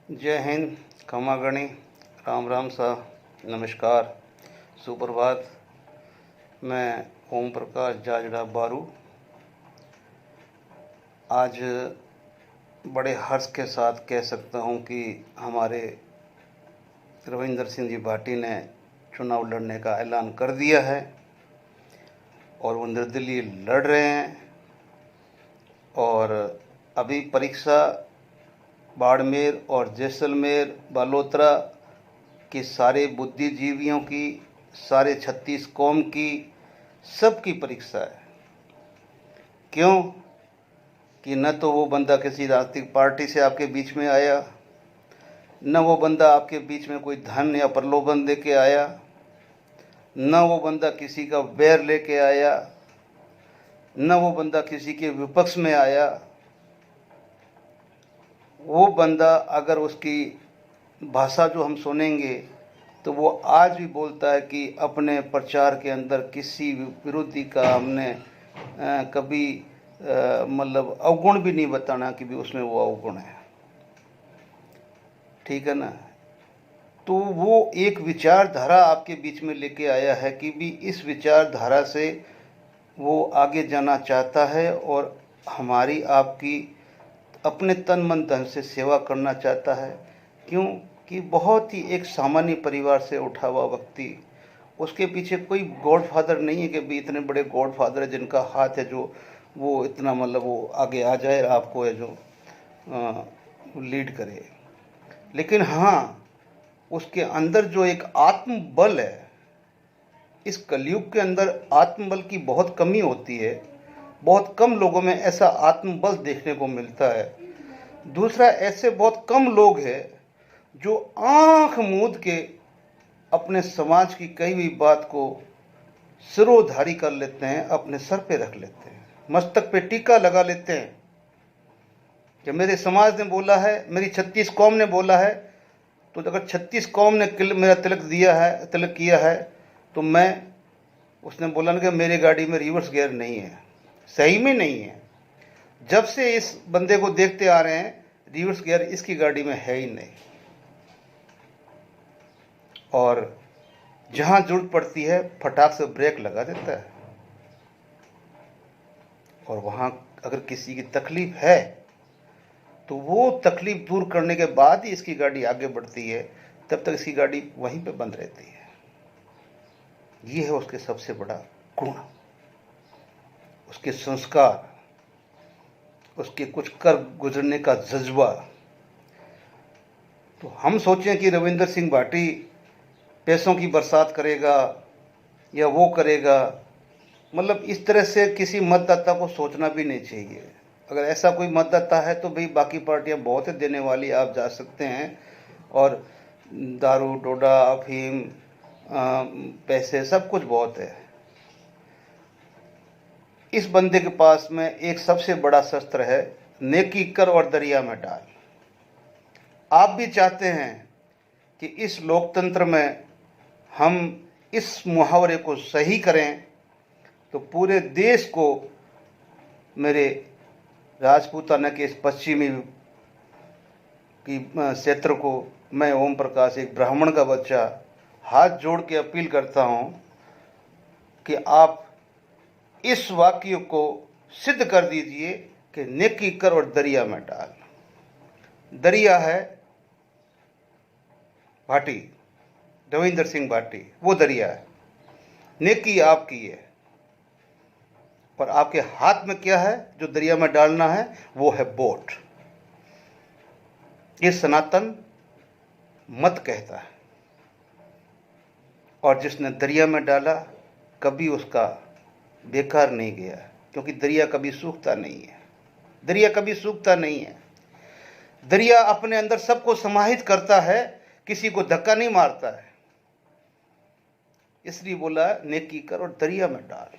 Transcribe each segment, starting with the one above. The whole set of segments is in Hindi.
जय हिंद, खमागणी, राम राम सा, नमस्कार, सुप्रभात। मैं ओम प्रकाश जाजड़ा बारू आज बड़े हर्ष के साथ कह सकता हूं कि हमारे रविंदर सिंह जी भाटी ने चुनाव लड़ने का ऐलान कर दिया है और वो निर्दलीय लड़ रहे हैं। और अभी परीक्षा बाड़मेर और जैसलमेर बालोतरा के सारे बुद्धिजीवियों की, सारे 36 कौम की, सबकी परीक्षा है। क्यों कि न तो वो बंदा किसी राजनीतिक पार्टी से आपके बीच में आया, न वो बंदा आपके बीच में कोई धन या प्रलोभन दे के आया, न वो बंदा किसी का बैर लेके आया, न वो बंदा किसी के विपक्ष में आया। वो बंदा अगर उसकी भाषा जो हम सुनेंगे तो वो आज भी बोलता है कि अपने प्रचार के अंदर किसी विरोधी का हमने कभी मतलब अवगुण भी नहीं बताना कि भी उसमें वो अवगुण है। ठीक है ना। तो वो एक विचारधारा आपके बीच में लेके आया है कि भी इस विचारधारा से वो आगे जाना चाहता है और हमारी आपकी अपने तन मन धन से सेवा करना चाहता है। क्यों कि बहुत ही एक सामान्य परिवार से उठा हुआ व्यक्ति, उसके पीछे कोई गॉडफादर नहीं है कि भी इतने बड़े गॉडफादर है जिनका हाथ है जो वो इतना मतलब वो आगे आ जाए आपको है जो लीड करे। लेकिन हाँ, उसके अंदर जो एक आत्मबल है, इस कलयुग के अंदर आत्मबल की बहुत कमी होती है। बहुत कम लोगों में ऐसा आत्मबल देखने को मिलता है। दूसरा, ऐसे बहुत कम लोग हैं जो आंख मूंद के अपने समाज की कही हुई बात को सिरोधारी कर लेते हैं, अपने सर पे रख लेते हैं, मस्तक पे टीका लगा लेते हैं कि मेरे समाज ने बोला है, मेरी 36 कौम ने बोला है, तो अगर 36 कौम ने मेरा तिलक दिया है, तिलक किया है, तो मैं, उसने बोला ना कि मेरी गाड़ी में रिवर्स गियर नहीं है। सही में नहीं है। जब से इस बंदे को देखते आ रहे हैं, रिवर्स गियर इसकी गाड़ी में है ही नहीं। और जहां जरूरत पड़ती है फटाक से ब्रेक लगा देता है। और वहां अगर किसी की तकलीफ है तो वो तकलीफ दूर करने के बाद ही इसकी गाड़ी आगे बढ़ती है, तब तक इसकी गाड़ी वहीं पे बंद रहती है। ये है उसके सबसे बड़ा गुण, उसके संस्कार, उसके कुछ कर गुजरने का जज्बा। तो हम सोचें कि रविंदर सिंह भाटी पैसों की बरसात करेगा या वो करेगा, मतलब इस तरह से किसी मतदाता को सोचना भी नहीं चाहिए। अगर ऐसा कोई मतदाता है तो भाई बाकी पार्टियां बहुत है देने वाली, आप जा सकते हैं। और दारू, डोडा, अफीम, पैसे, सब कुछ बहुत है। इस बंदे के पास में एक सबसे बड़ा शस्त्र है, नेकी कर और दरिया में डाल। आप भी चाहते हैं कि इस लोकतंत्र में हम इस मुहावरे को सही करें तो पूरे देश को, मेरे राजपूताना के इस पश्चिमी की क्षेत्र को, मैं ओम प्रकाश, एक ब्राह्मण का बच्चा, हाथ जोड़ के अपील करता हूं कि आप इस वाक्य को सिद्ध कर दीजिए कि नेकी कर और दरिया में डाल। दरिया है भाटी, रविंदर सिंह भाटी, वो दरिया है। नेकी आपकी है और आपके हाथ में क्या है जो दरिया में डालना है, वो है वोट। ये सनातन मत कहता है। और जिसने दरिया में डाला कभी उसका बेकार नहीं गया, क्योंकि दरिया कभी सूखता नहीं है। दरिया कभी सूखता नहीं है। दरिया अपने अंदर सबको समाहित करता है, किसी को धक्का नहीं मारता है। इसलिए बोला नेकी कर और दरिया में डाल।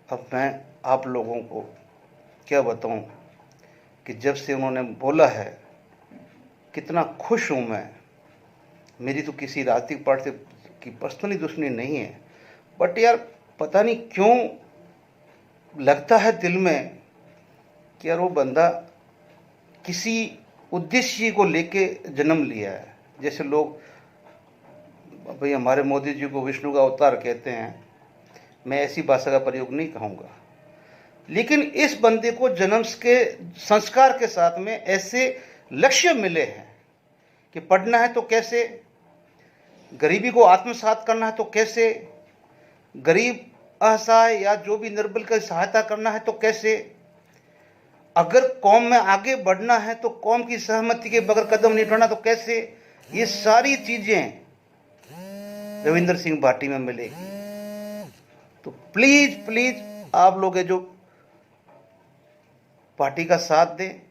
अब मैं आप लोगों को क्या बताऊं कि जब से उन्होंने बोला है कितना खुश हूं मैं। मेरी तो किसी राजनीतिक पार्टी की पर्सनली दुश्मनी नहीं है, बट यार पता नहीं क्यों लगता है दिल में कि यार वो बंदा किसी उद्देश्य को लेके जन्म लिया है। जैसे लोग भाई हमारे मोदी जी को विष्णु का अवतार कहते हैं, मैं ऐसी भाषा का प्रयोग नहीं कहूँगा, लेकिन इस बंदे को जन्म के संस्कार के साथ में ऐसे लक्ष्य मिले हैं कि पढ़ना है तो कैसे, गरीबी को आत्मसात करना है तो कैसे, गरीब असहाय या जो भी निर्बल की सहायता करना है तो कैसे, अगर कौम में आगे बढ़ना है तो कौम की सहमति के बगैर कदम नहीं उठाना तो कैसे, ये सारी चीजें रविंद्र सिंह भाटी में मिलेगी। तो प्लीज प्लीज आप लोग जो पार्टी का साथ दें,